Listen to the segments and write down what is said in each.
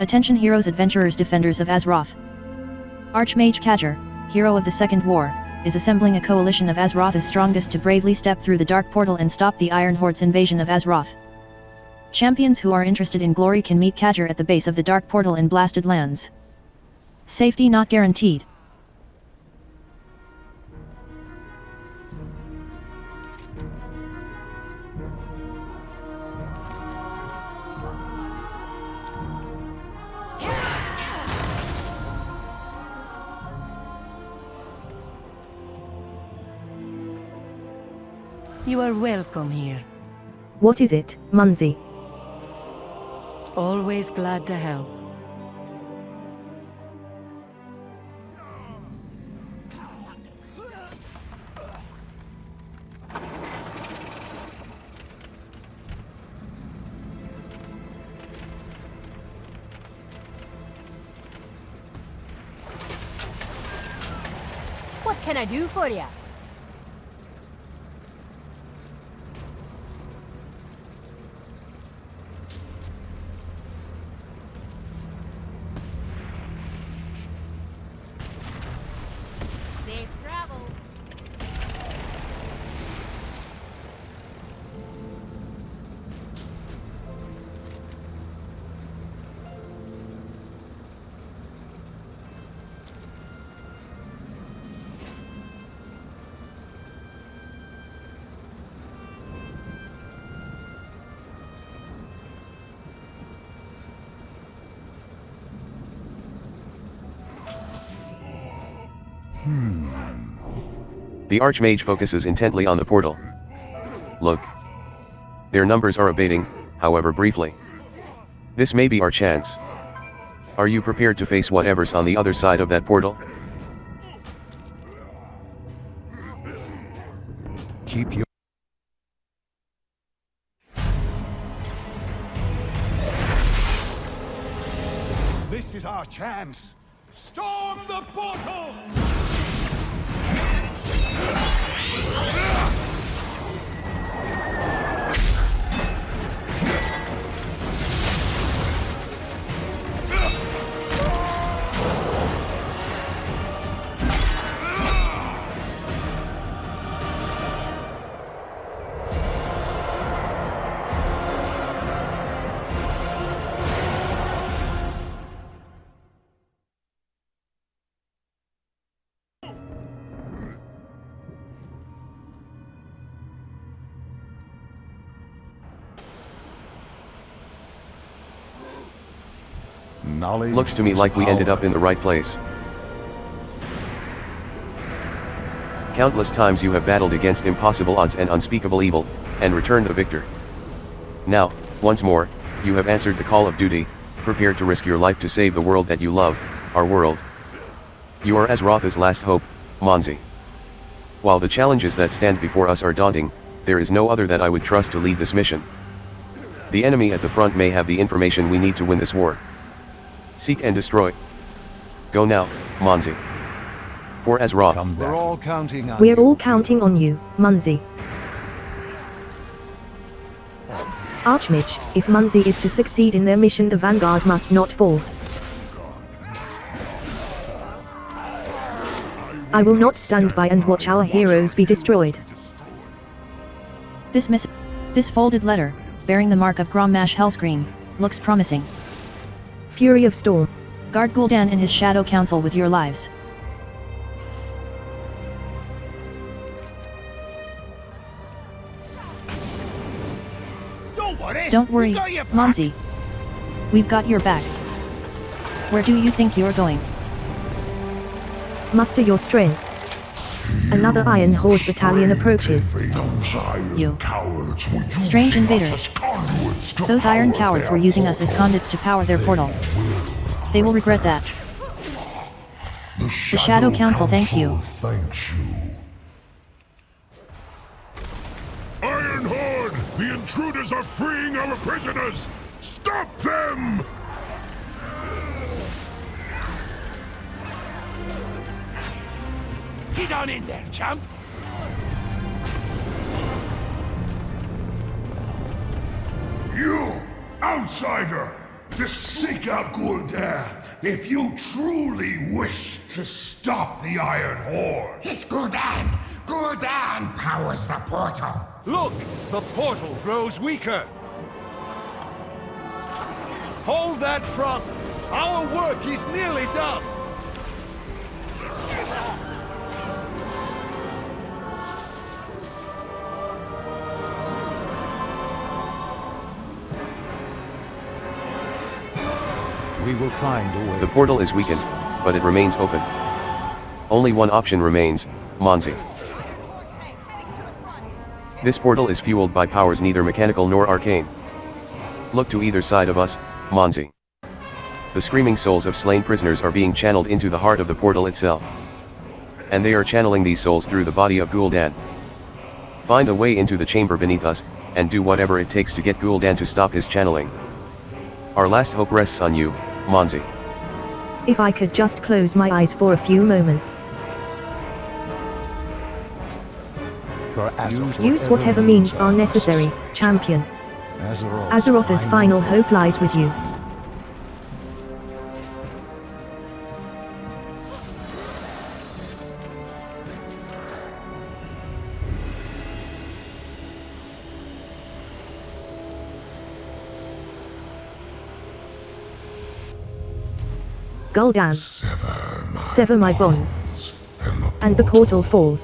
Attention heroes, adventurers, defenders of Azeroth. Archmage Kadger, hero of the Second War, is assembling a coalition of Azeroth's strongest to bravely step through the Dark Portal and stop the Iron Horde's invasion of Azeroth. Champions who are interested in glory can meet Kadger at the base of the Dark Portal in Blasted Lands. Safety not guaranteed. You are welcome here. What is it, Munzi? Always glad to help. What can I do for you? Safe travels. The Archmage focuses intently on the portal. Look. Their numbers are abating, however briefly. This may be our chance. Are you prepared to face whatever's on the other side of that portal? Keep your... This is our chance! Storm the portal! Looks to me like we ended up in the right place. Countless times you have battled against impossible odds and unspeakable evil, and returned the victor. Now, once more, you have answered the call of duty, prepared to risk your life to save the world that you love, our world. You are Azeroth's last hope, Monzi. While the challenges that stand before us are daunting, there is no other that I would trust to lead this mission. The enemy at the front may have the information we need to win this war. Seek and destroy. Go now, Monzi. For Azeroth. We're all counting on We're you. all counting on you, Munzi. Archmage, if Munzi is to succeed in their mission, the Vanguard must not fall. I will not stand by and watch our heroes be destroyed. This folded letter, bearing the mark of Grommash Hellscream, looks promising. Fury of Storm. Guard Gul'dan and his Shadow Council with your lives. Don't worry, Monzi. We've got your back. Where do you think you're going? Muster your strength. Another Iron Horde battalion approaches. You. Strange invaders. Those iron cowards were using us as conduits to power their portal. They will regret that. The Shadow Council thanks you. Iron Horde! The intruders are freeing our prisoners! Stop them! Get on in there, champ! You, outsider! to seek out Gul'dan if you truly wish to stop the Iron Horde. It's Gul'dan! Gul'dan powers the portal! Look! The portal grows weaker! Hold that front! Our work is nearly done! We will find a way. The portal is weakened, but it remains open. Only one option remains, Monzi. This portal is fueled by powers neither mechanical nor arcane. Look to either side of us, Monzi. The screaming souls of slain prisoners are being channeled into the heart of the portal itself. And they are channeling these souls through the body of Gul'dan. Find a way into the chamber beneath us, and do whatever it takes to get Gul'dan to stop his channeling. Our last hope rests on you, Monzi. If I could just close my eyes for a few moments. For Azeroth, Use whatever means are necessary, champion. Azeroth's final hope lies with you. Gul'dan, sever my bonds, and the portal falls.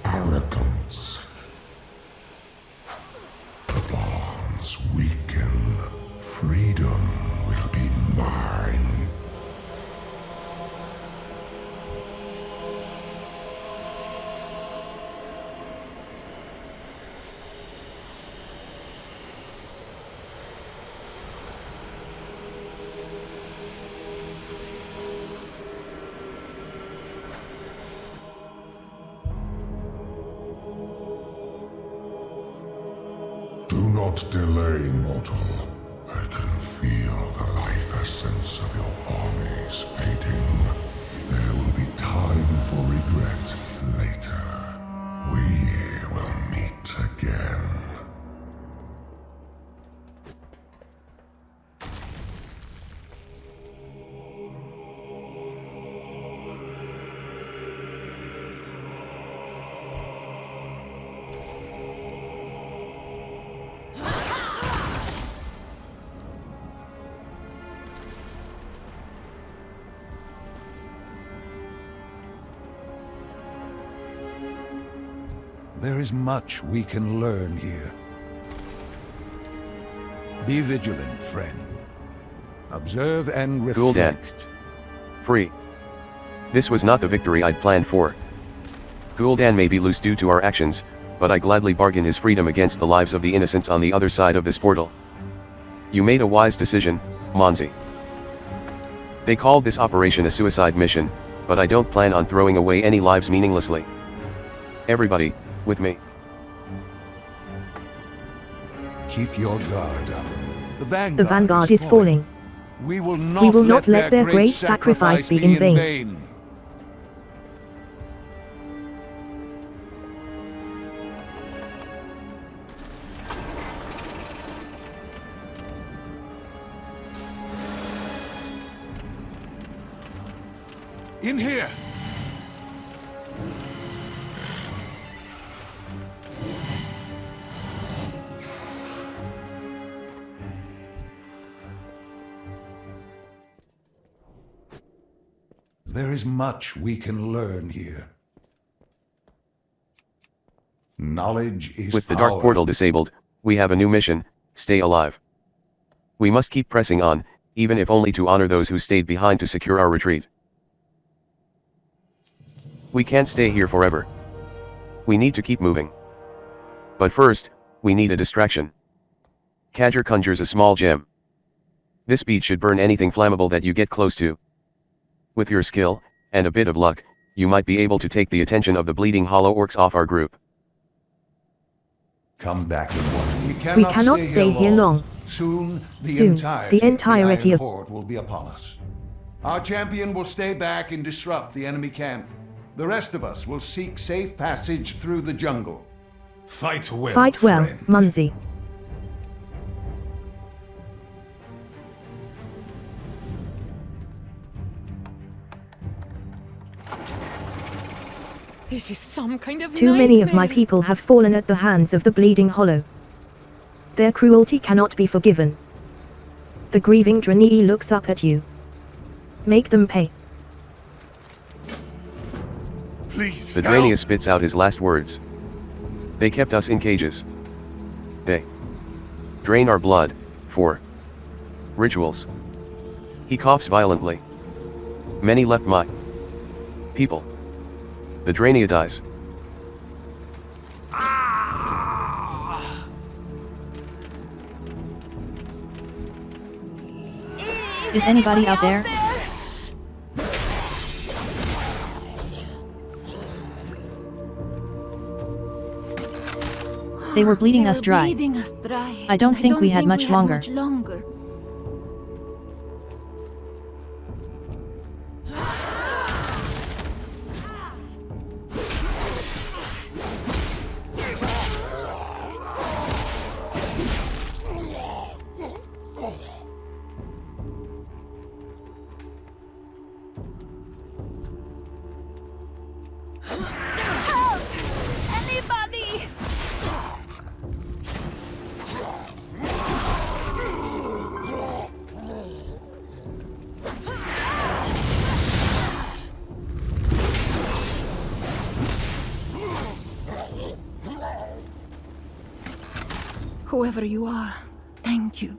Arrogance. The bonds weaken. Freedom will be mine. Do not delay, mortal. I can feel the life essence of your armies fading. There will be time for regret later. We will meet again. There is much we can learn here. Be vigilant, friend. Observe and Gul'dan. reflect. Free. This was not the victory I'd planned for. Gul'dan may be loose due to our actions, but I gladly bargain his freedom against the lives of the innocents on the other side of this portal. You made a wise decision, Monzi. They called this operation a suicide mission, but I don't plan on throwing away any lives meaninglessly. Everybody, with me. Keep your guard up. The vanguard is falling. We will not let their great sacrifice be in vain. In here! There is much we can learn here. Knowledge is With the power. dark portal disabled, we have a new mission: stay alive. We must keep pressing on, even if only to honor those who stayed behind to secure our retreat. We can't stay here forever. We need to keep moving. But first, we need a distraction. Kadger conjures a small gem. This bead should burn anything flammable that you get close to. With your skill, and a bit of luck, you might be able to take the attention of the bleeding hollow orcs off our group. Come back in one. We cannot stay here long. Soon, the Soon, entirety, the entirety of of the Iron Horde will be upon us. Our champion will stay back and disrupt the enemy camp. The rest of us will seek safe passage through the jungle. Fight well, Fight well, friend. Munzi. This is some kind of Too many of my nightmare. people have fallen at the hands of the Bleeding Hollow. Their cruelty cannot be forgiven. The grieving Draenor looks up at you. Make them pay. Please, The help. Draenor spits out his last words. They kept us in cages. They drain our blood, for rituals. He coughs violently. Many left my people. The Draenor dies. Is anybody out there? They were bleeding us dry. I don't think we had much longer. Anybody! Whoever you are, thank you.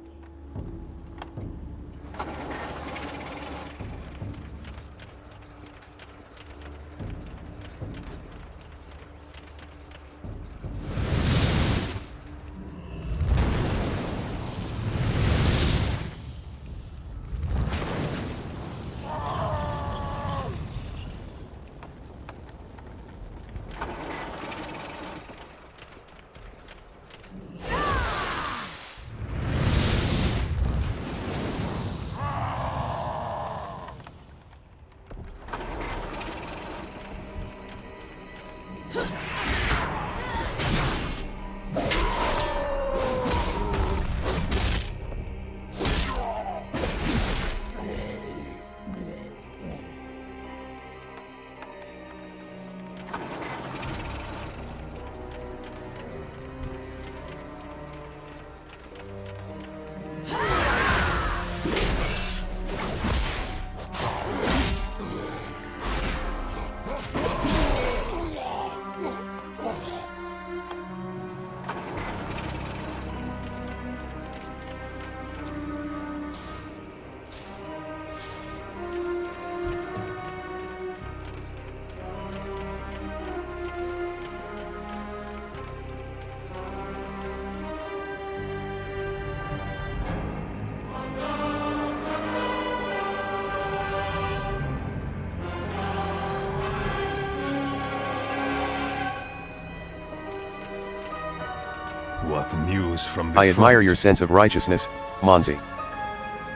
What news from the I admire front? your sense of righteousness, Monzi.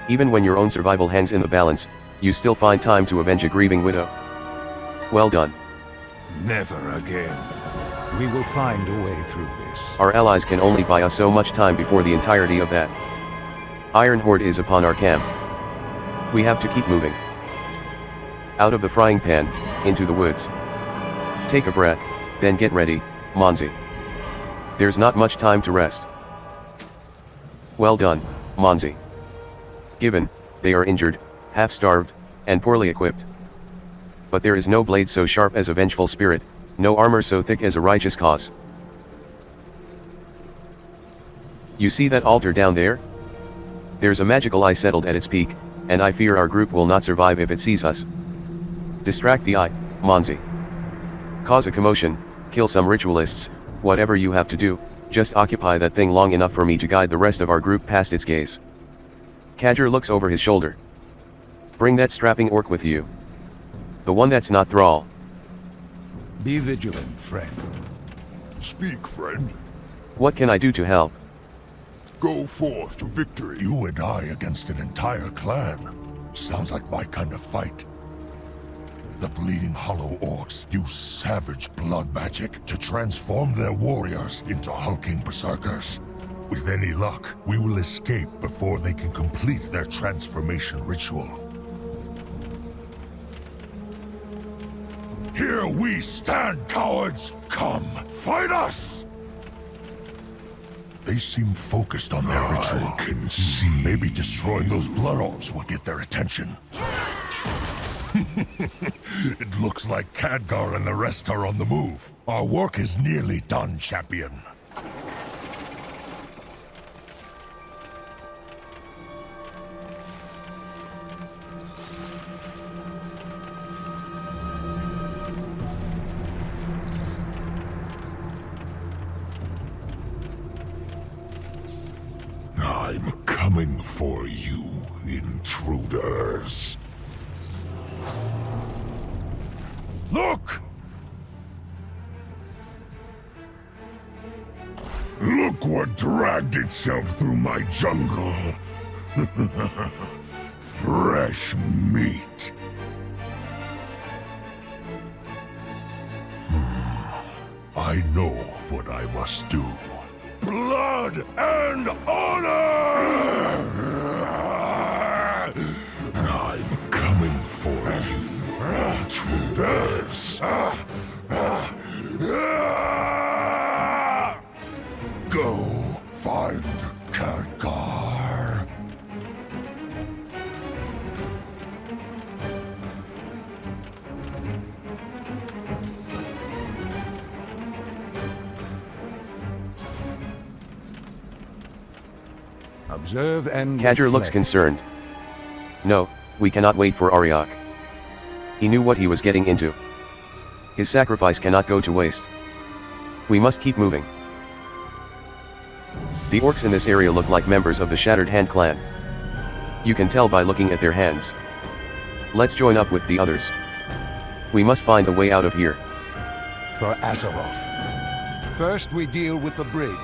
Even when your own survival hangs in the balance, you still find time to avenge a grieving widow. Well done. Never again. We will find a way through this. Our allies can only buy us so much time before the entirety of that Iron Horde is upon our camp. We have to keep moving. Out of the frying pan, into the woods. Take a breath, then get ready, Monzi. There's not much time to rest. Well done, Monzi. Given, they are injured, half-starved, and poorly equipped. But there is no blade so sharp as a vengeful spirit, no armor so thick as a righteous cause. You see that altar down there? There's a magical eye settled at its peak, and I fear our group will not survive if it sees us. Distract the eye, Monzi. Cause a commotion, kill some ritualists, whatever you have to do, just occupy that thing long enough for me to guide the rest of our group past its gaze. Kadger looks over his shoulder. Bring that strapping orc with you. The one that's not Thrall, Be vigilant, friend. Speak, friend. What can I do to help? Go forth to victory. You and I against an entire clan. Sounds like my kind of fight. The Bleeding Hollow orcs use savage blood magic to transform their warriors into hulking berserkers. With any luck, we will escape before they can complete their transformation ritual. Here we stand, cowards! Come, fight us! They seem focused on their ritual. I can see. Maybe destroying those blood orbs will get their attention. It looks like Khadgar and the rest are on the move. Our work is nearly done, champion. I'm coming for you, intruders. Look! Look what dragged itself through my jungle. Fresh meat. I know what I must do. Blood and honor! I'm coming for you, intruders. Go find Khadgar. Observe and Khadgar looks reflect. concerned. No, we cannot wait for Auriok. He knew what he was getting into. His sacrifice cannot go to waste. We must keep moving. The orcs in this area look like members of the Shattered Hand clan. You can tell by looking at their hands. Let's join up with the others. We must find a way out of here. For Azeroth. First we deal with the bridge.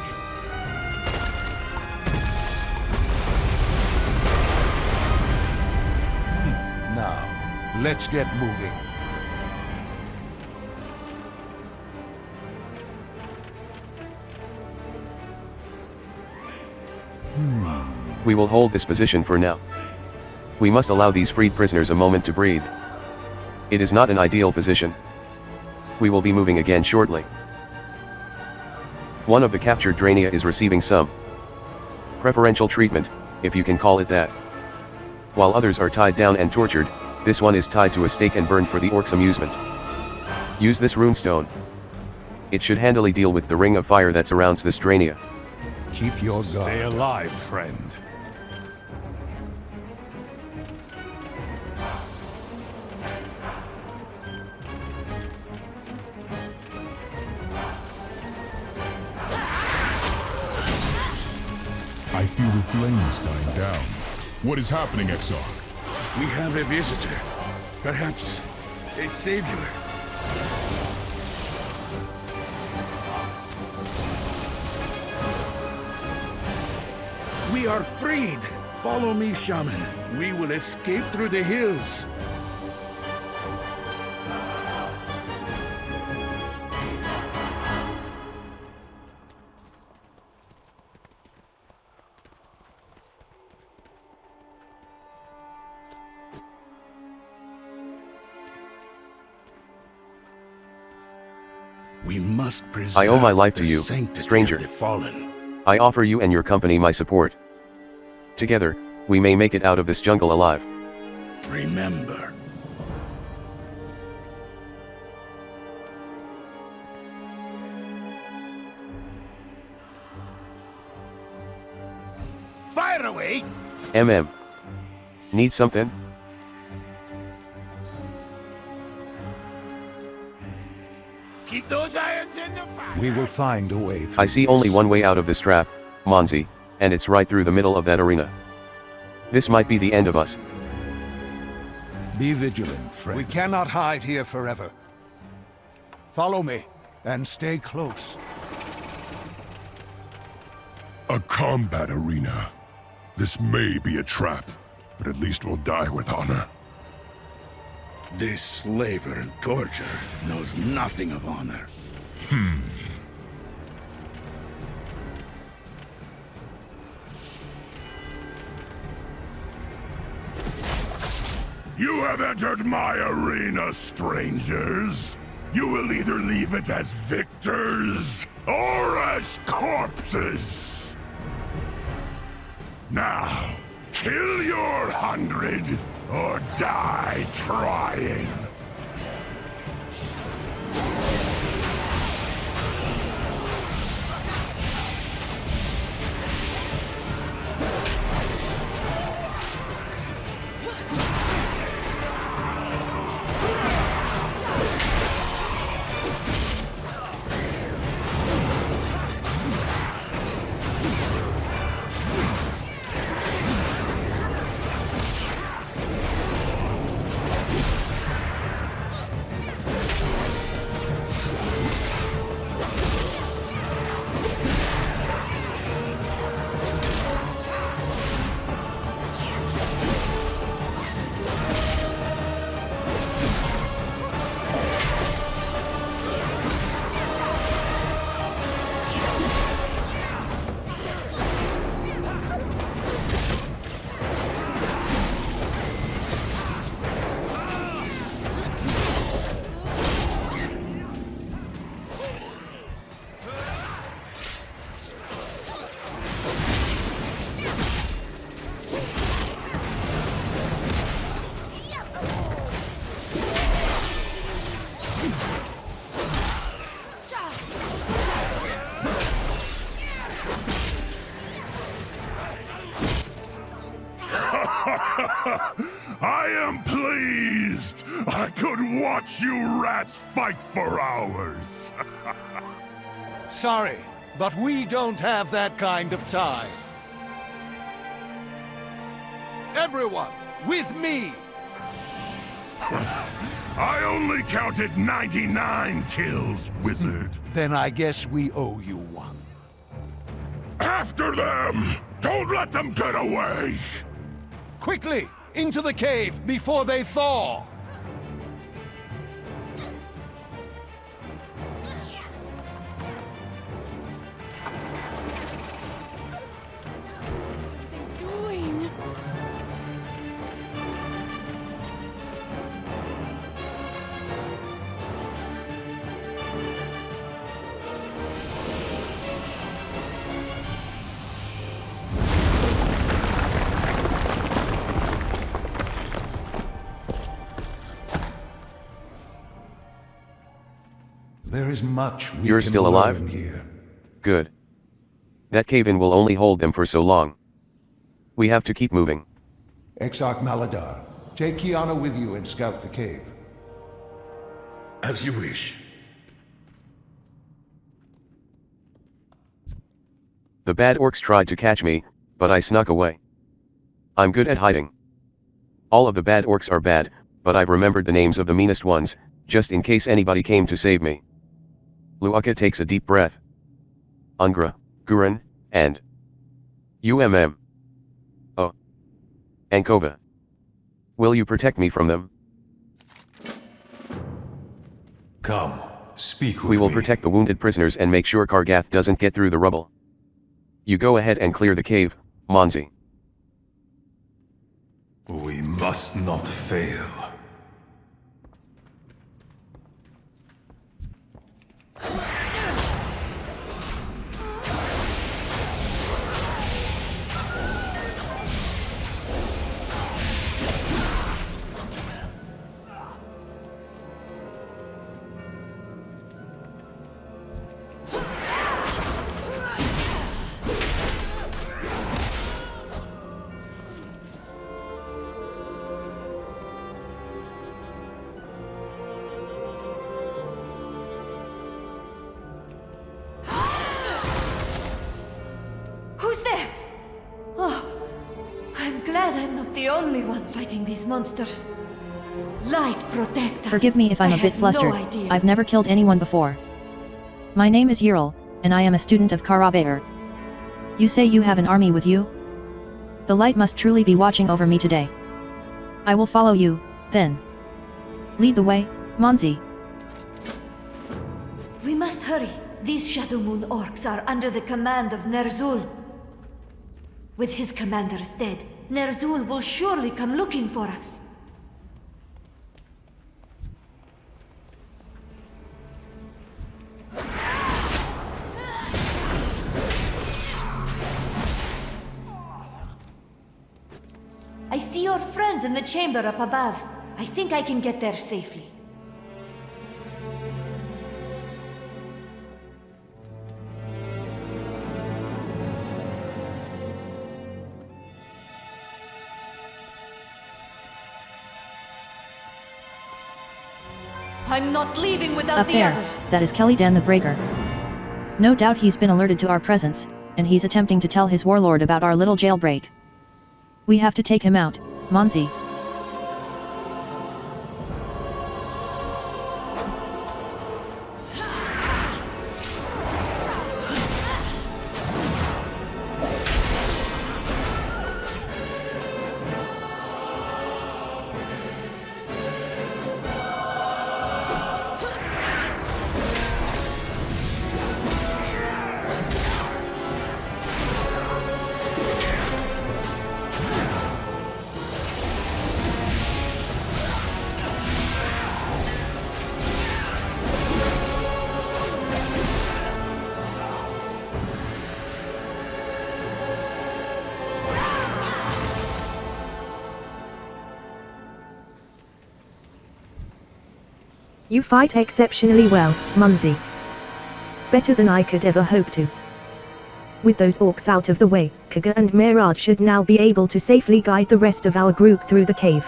Now, let's get moving. We will hold this position for now. We must allow these freed prisoners a moment to breathe. It is not an ideal position. We will be moving again shortly. One of the captured Draenor is receiving some preferential treatment, if you can call it that. While others are tied down and tortured, this one is tied to a stake and burned for the orcs' amusement. Use this runestone. It should handily deal with the ring of fire that surrounds this Draenor. Keep your guard. Stay alive, friend. I feel the flames dying down. What is happening, Exarch? We have a visitor. Perhaps a savior. We are freed! Follow me, shaman. We will escape through the hills. We must preserve I owe my life to the you, sanctity stranger. of the fallen. I offer you and your company my support. Together, we may make it out of this jungle alive. Remember. Fire away! Need something? Keep those irons in the fire! We will find a way through. I see only one way out of this trap, Monzi, and it's right through the middle of that arena. This might be the end of us. Be vigilant, friend. We cannot hide here forever. Follow me, and stay close. A combat arena. This may be a trap, but at least we'll die with honor. This slaver and torturer knows nothing of honor. You have entered my arena, strangers. You will either leave it as victors or as corpses. Now, kill your 100 or die trying. I am pleased! I could watch you rats fight for hours! Sorry, but we don't have that kind of time. Everyone, with me! I only counted 99 kills, wizard. Then I guess we owe you one. After them! Don't let them get away! Quickly! Into the cave before they thaw! Doing? There is much we You're can still alive? learn here. Good. That cave-in will only hold them for so long. We have to keep moving. Exarch Maladar, take Kiana with you and scout the cave. As you wish. The bad orcs tried to catch me, but I snuck away. I'm good at hiding. All of the bad orcs are bad, but I've remembered the names of the meanest ones, just in case anybody came to save me. Luaka takes a deep breath. Ungra, Guren, and Oh. Ankova. Will you protect me from them? Come, speak with me. We will protect the wounded prisoners and make sure Kargath doesn't get through the rubble. You go ahead and clear the cave, Monzi. We must not fail. Who's there? Oh, I'm glad I'm not the only one fighting these monsters. Light protect us. Forgive me if I'm a bit flustered. No idea. I've never killed anyone before. My name is Ural, and I am a student of Karabaer. You say you have an army with you? The light must truly be watching over me today. I will follow you, then. Lead the way, Monzi. We must hurry. These Shadow Moon orcs are under the command of Nerzul. With his commanders dead, Nerzul will surely come looking for us. I see your friends in the chamber up above. I think I can get there safely. I'm not leaving without Up the there, others. that is Kalidan the Breaker. No doubt he's been alerted to our presence, and he's attempting to tell his warlord about our little jailbreak. We have to take him out, Monzi. You fight exceptionally well, Munzi. Better than I could ever hope to. With those orcs out of the way, Kaga and Mirage should now be able to safely guide the rest of our group through the cave.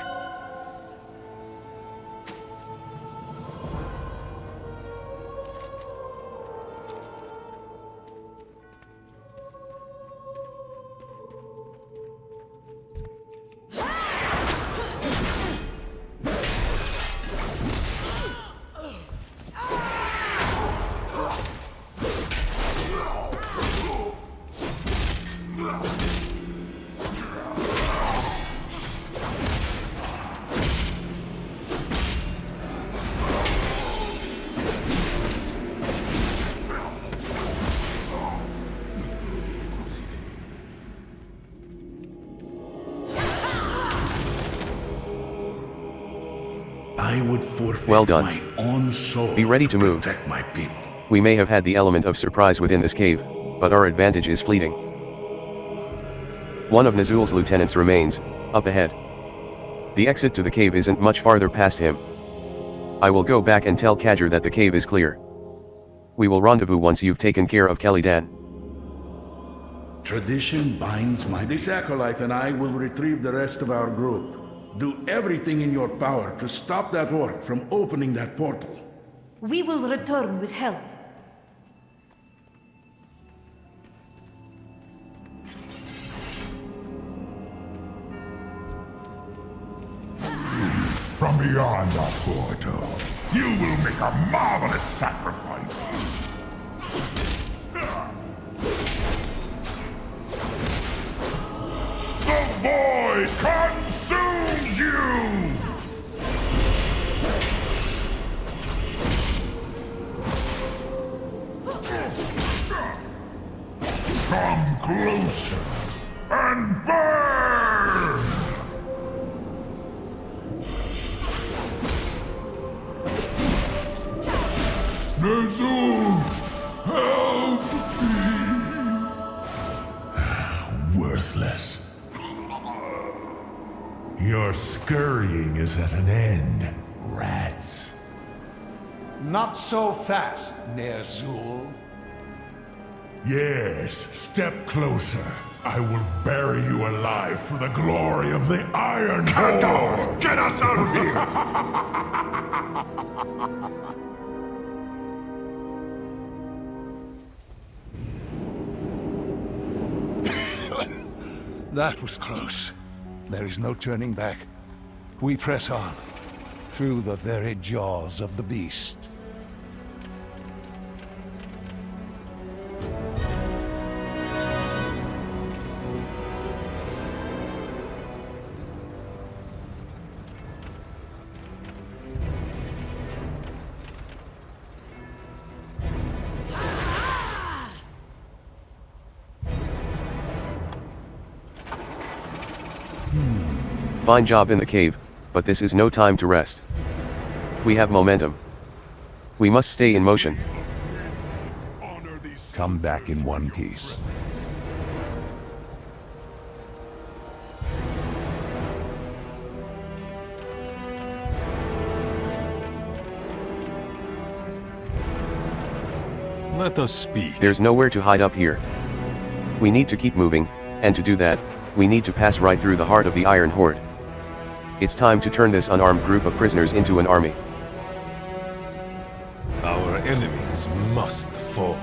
I would forfeit Well done. my own soul. Be ready to move. Protect my people. We may have had the element of surprise within this cave, but our advantage is fleeting. One of Nazul's lieutenants remains, up ahead. The exit to the cave isn't much farther past him. I will go back and tell Kadger that the cave is clear. We will rendezvous once you've taken care of Kalidan. Tradition binds my... This acolyte and I will retrieve the rest of our group. Do everything in your power to stop that orc from opening that portal. We will return with help. From beyond the portal, you will make a marvelous sacrifice. The void consumes you! Come closer and burn! Nazul, help me! Worthless. Your scurrying is at an end, rats. Not so fast, Nerzul. Yes, step closer. I will bury you alive for the glory of the Iron Horde! Get us out of here! That was close. There is no turning back. We press on. through the very jaws of the beast. Fine job in the cave, but this is no time to rest. We have momentum. We must stay in motion. Come back in one piece. Let us speak. There's nowhere to hide up here. We need to keep moving, and to do that, we need to pass right through the heart of the Iron Horde. It's time to turn this unarmed group of prisoners into an army. Our enemies must fall.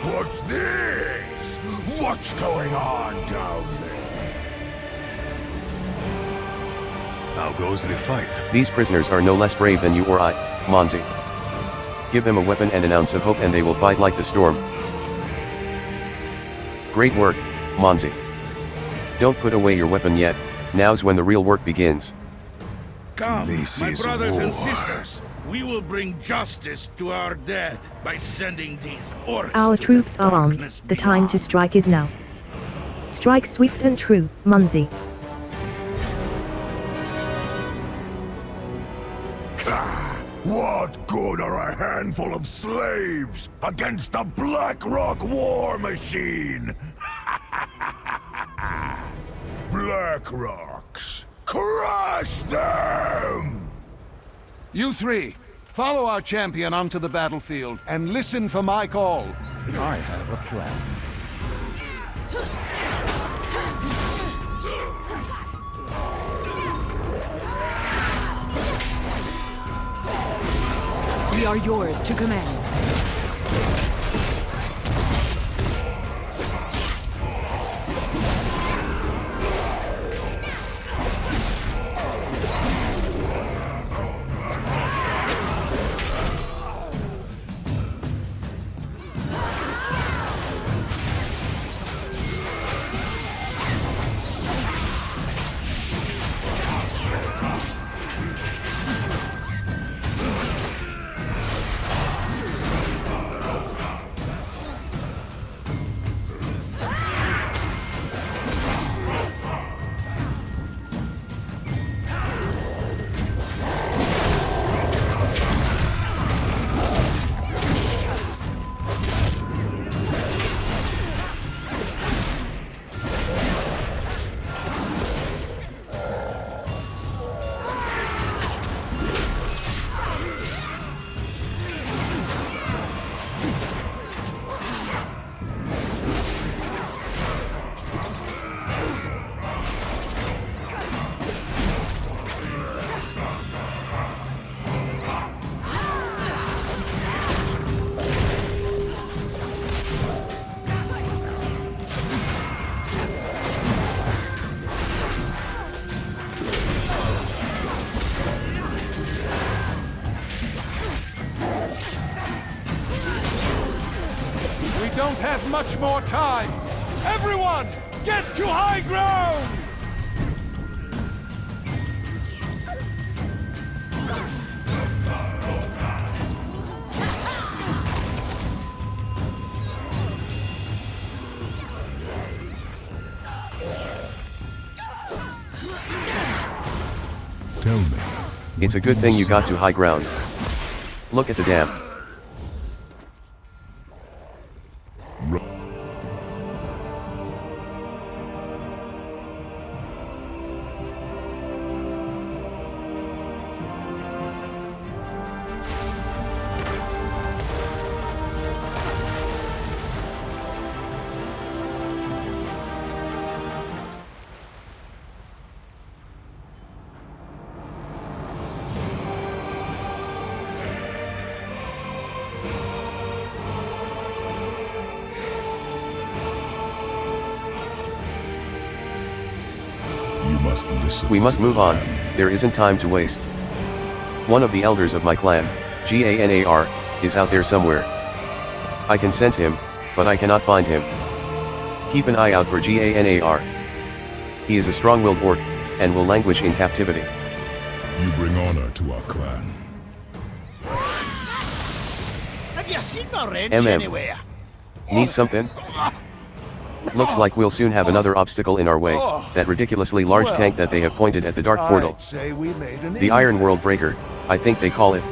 What's this? What's going on down there? How goes the fight? These prisoners are no less brave than you or I, Monzi. Give them a weapon and an ounce of hope and they will fight like the storm. Great work, Monzi. Don't put away your weapon yet, now's when the real work begins. Come, This my is brothers and war. sisters. We will bring justice to our dead by sending these orcs Our to troops the are armed. darkness The time to beyond. strike is now. Strike swift and true, Munzi. What good are a handful of slaves against the Black Rock war machine? Black Rocks, crush them! You three, follow our champion onto the battlefield and listen for my call. I have a plan. We are yours to command. don't have much more time! Everyone, get to high ground! Tell me. It's a good thing you got to high ground. Look at the dam. We must move on, there isn't time to waste. One of the elders of my clan, Ganar, is out there somewhere. I can sense him, but I cannot find him. Keep an eye out for Ganar. He is a strong-willed orc, and will languish in captivity. You bring honor to our clan. Have you seen my wrench anywhere? Need something? Looks like we'll soon have another obstacle in our way, that ridiculously large tank that they have pointed at the dark portal. The Iron World Breaker, I think they call it.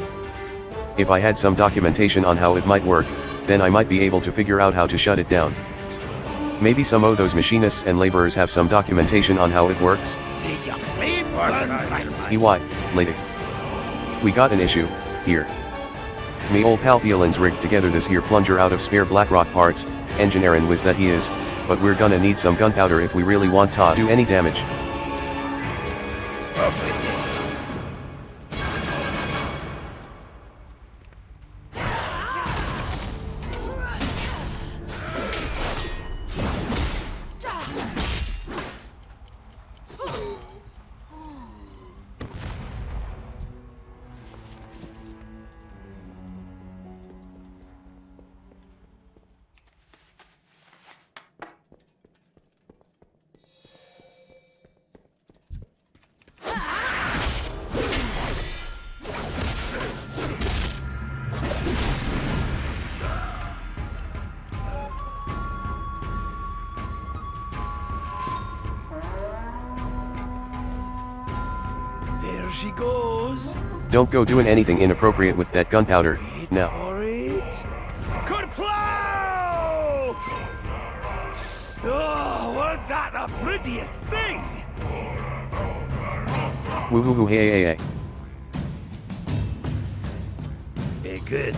If I had some documentation on how it might work, then I might be able to figure out how to shut it down. Maybe some of those machinists and laborers have some documentation on how it works? EY, lady. We got an issue, here. Me old pal Thielen's rigged together this here plunger out of spare Blackrock parts, engineering whiz that he is, but we're gonna need some gunpowder if we really want to do any damage. She goes. Don't go doing anything inappropriate with that gunpowder, now. Kerplow! Oh, wasn't that the prettiest thing? Woo hoo hoo hey hey hey. Very good.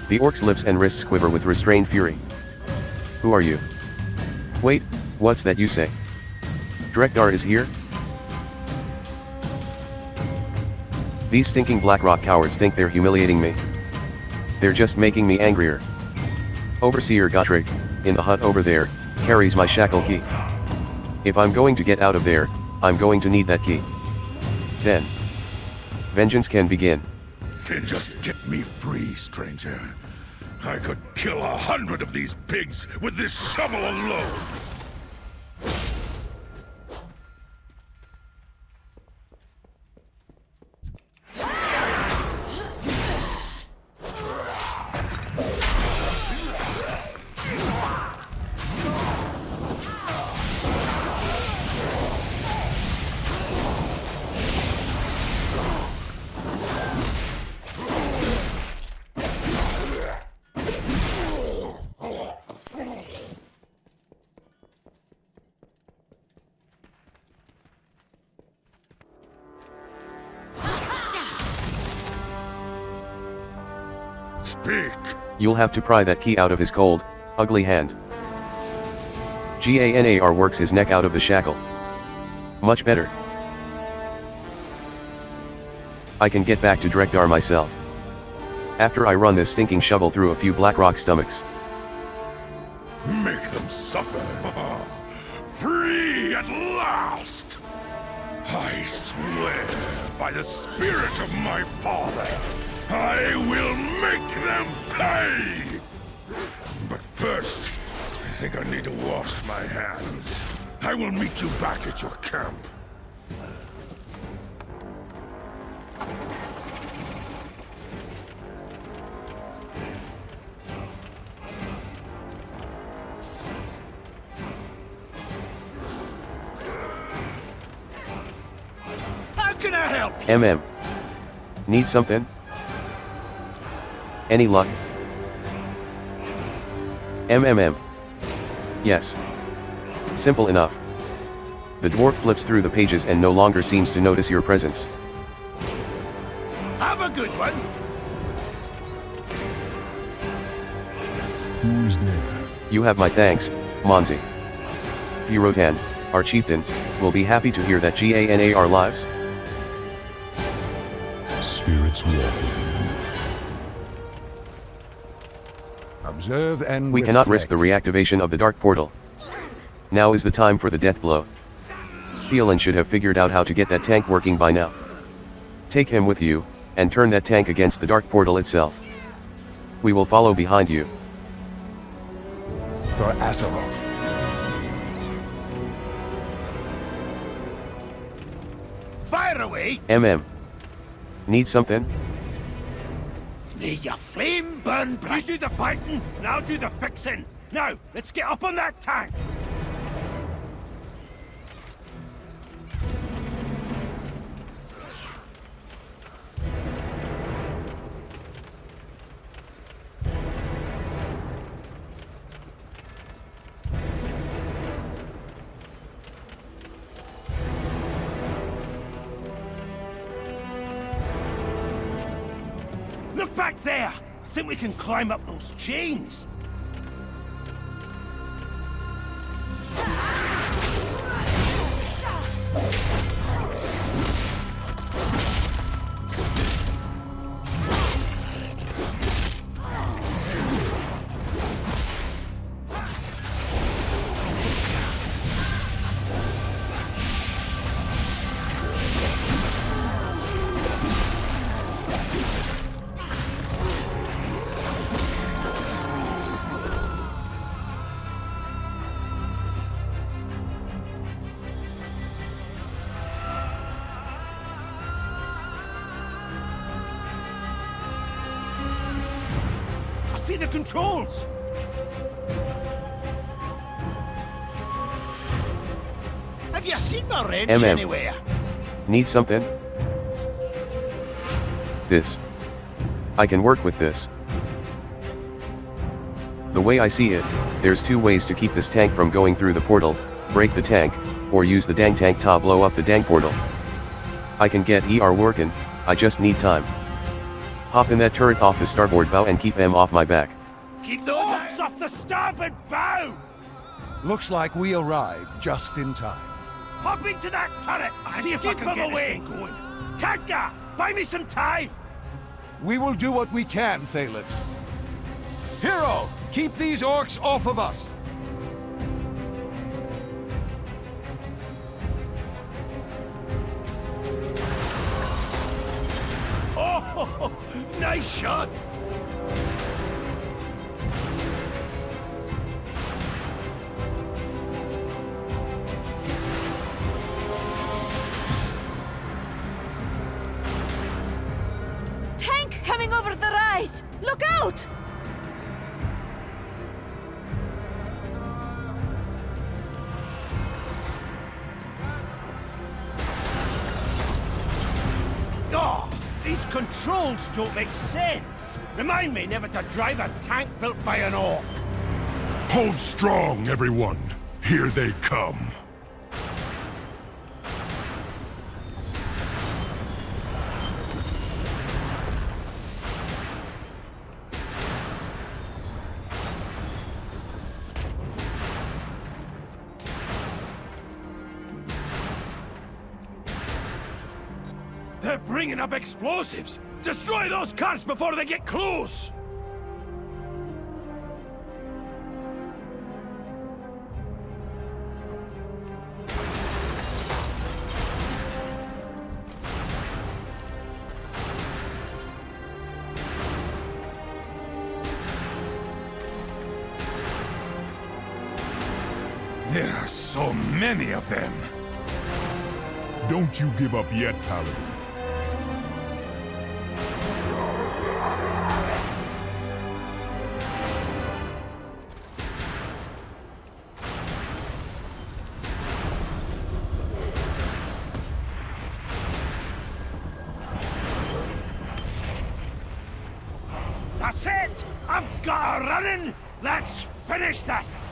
The orc's lips and wrists quiver with restrained fury. Who are you? Wait, what's that you say? Drekdar is here? These stinking Blackrock cowards think they're humiliating me. They're just making me angrier. Overseer Gottrig, in the hut over there, carries my shackle key. If I'm going to get out of there, I'm going to need that key. Then, vengeance can begin. Then just get me free, stranger. I could kill 100 of these pigs with this shovel alone. speak. You'll have to pry that key out of his cold, ugly hand. Ganar works his neck out of the shackle. Much better. I can get back to Drekdar myself. After I run this stinking shovel through a few Blackrock stomachs. Make them suffer. Free at last! I swear by the spirit of my father, I will make them pay! But first, I think I need to wash my hands. I will meet you back at your camp. How can I help you? MM. Need something? Any luck? MMM. Yes. Simple enough. The dwarf flips through the pages and no longer seems to notice your presence. Have a good one. Who is there? You have my thanks, Monzi. Pirotan, our chieftain, will be happy to hear that Ganar lives. Spirits walk with you. Observe and We cannot risk the reactivation of the Dark Portal. Now is the time for the death blow. Thielen should have figured out how to get that tank working by now. Take him with you, and turn that tank against the Dark Portal itself. We will follow behind you. For Azeroth. Fire away. MM. Need something? May your flame burn bright. You do the fighting, and I'll do the fixing. Now, let's get up on that tank. Look back there! I think we can climb up those chains! See the controls! Have you seen my wrench MM. anywhere? Need something? This. I can work with this. The way I see it, there's two ways to keep this tank from going through the portal: break the tank, or use the dang tank to blow up the dang portal. I can get ER working, I just need time. Hop in that turret off the starboard bow and keep them off my back. Keep those hooks off the starboard bow! Looks like we arrived just in time. Hop into that turret! See if I can get away. Going. Kagga! Buy me some time! We will do what we can, Thalen. Hero, keep these orcs off of us! Oh, nice shot! Tank coming over the rise! Look out! Oh, these controls don't make sense. Remind me never to drive a tank built by an orc. Hold strong, everyone. Here they come. They're bringing up explosives! Destroy those carts before they get close! There are so many of them! Don't you give up yet, Paladin. That's it! I've got her running! Let's finish this!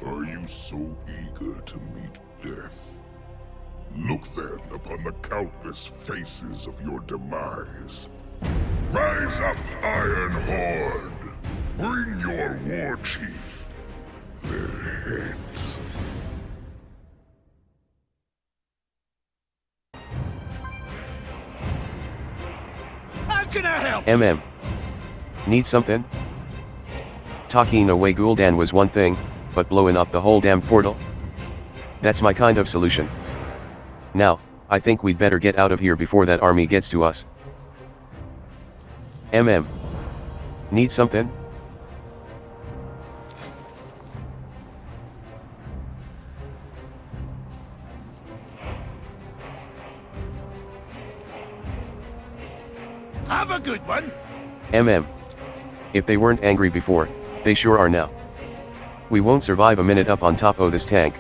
Are you so eager to meet death? Look then upon the countless faces of your demise. Rise up, Iron Horde! Bring your war chief their heads. How can I help? Need something? Talking away Gul'dan was one thing, but blowing up the whole damn portal? That's my kind of solution. Now, I think we'd better get out of here before that army gets to us. Need something? Have a good one! If they weren't angry before, they sure are now. We won't survive a minute up on top of this tank.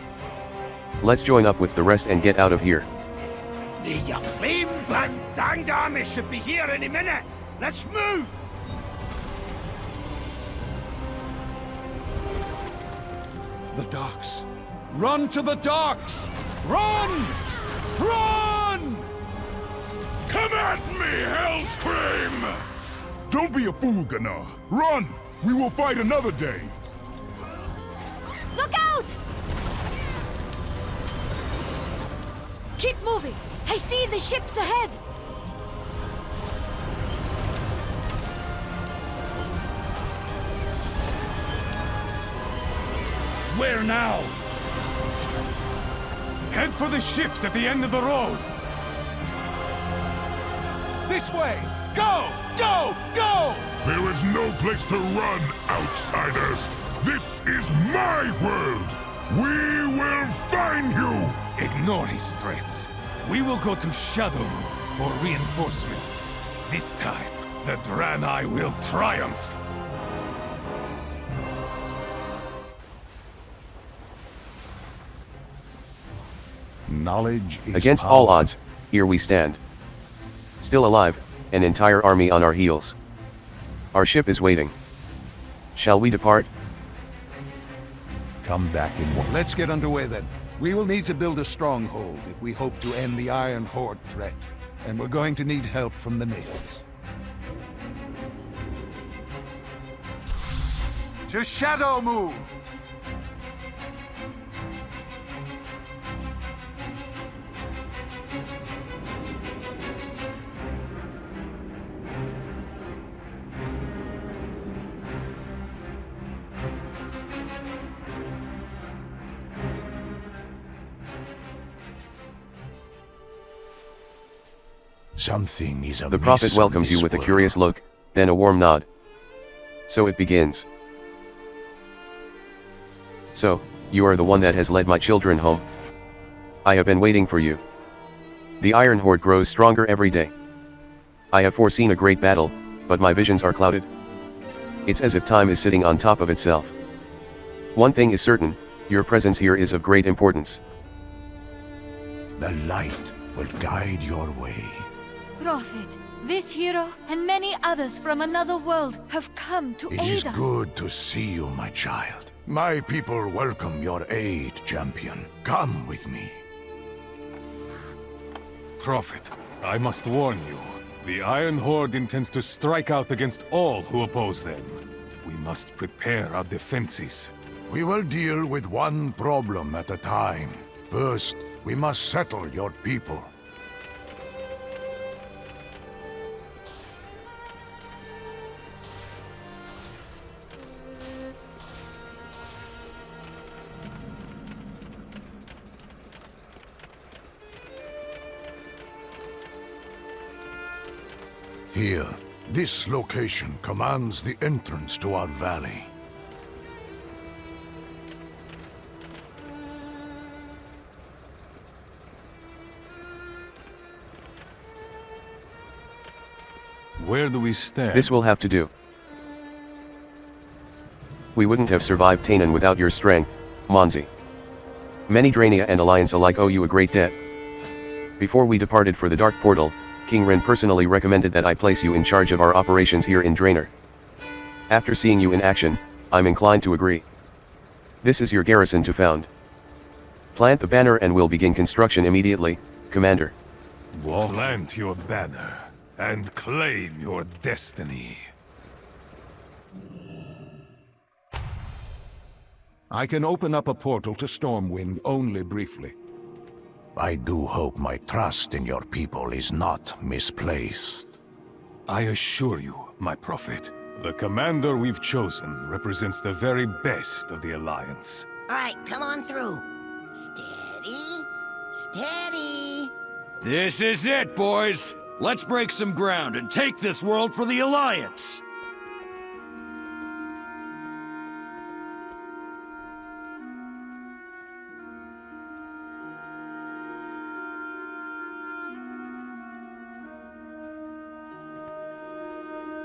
Let's join up with the rest and get out of here. The flame-burnt danged army should be here any minute! Let's move! The docks. Run to the docks! Run! Run! Come at me, Hellscream! Don't be a fool, Gnar. Run! We will fight another day. Look out! Keep moving! I see the ships ahead! Where now? Head for the ships at the end of the road! This way! Go! Go! Go! There is no place to run, outsiders! This is my world! We will find you! Ignore his threats. We will go to Shadowmoon for reinforcements. This time, the Draenor will triumph! Knowledge is Against power. all odds, here we stand. Still alive, an entire army on our heels. Our ship is waiting. Shall we depart? Come back in one. Let's get underway then. We will need to build a stronghold if we hope to end the Iron Horde threat. And we're going to need help from the natives. To Shadowmoon! Something is amiss. The prophet welcomes you with a curious look, then a warm nod. So it begins. So, you are the one that has led my children home. I have been waiting for you. The Iron Horde grows stronger every day. I have foreseen a great battle, but my visions are clouded. It's as if time is sitting on top of itself. One thing is certain, your presence here is of great importance. The light will guide your way. Prophet, this hero and many others from another world have come to It aid is us. good to see you, my child. My people welcome your aid, champion. Come with me. Prophet, I must warn you. The Iron Horde intends to strike out against all who oppose them. We must prepare our defenses. We will deal with one problem at a time. First, we must settle your people. Here, this location commands the entrance to our valley. Where do we stand? This will have to do. We wouldn't have survived Tainan without your strength, Monzi. Many Draenor and Alliance alike owe you a great debt. Before we departed for the Dark Portal, King Ren personally recommended that I place you in charge of our operations here in Draenor. After seeing you in action, I'm inclined to agree. This is your garrison to found. Plant the banner and we'll begin construction immediately, Commander. Plant your banner and claim your destiny. I can open up a portal to Stormwind only briefly. I do hope my trust in your people is not misplaced. I assure you, my prophet, the commander we've chosen represents the very best of the Alliance. Alright, come on through. Steady. Steady. This is it, boys. Let's break some ground and take this world for the Alliance.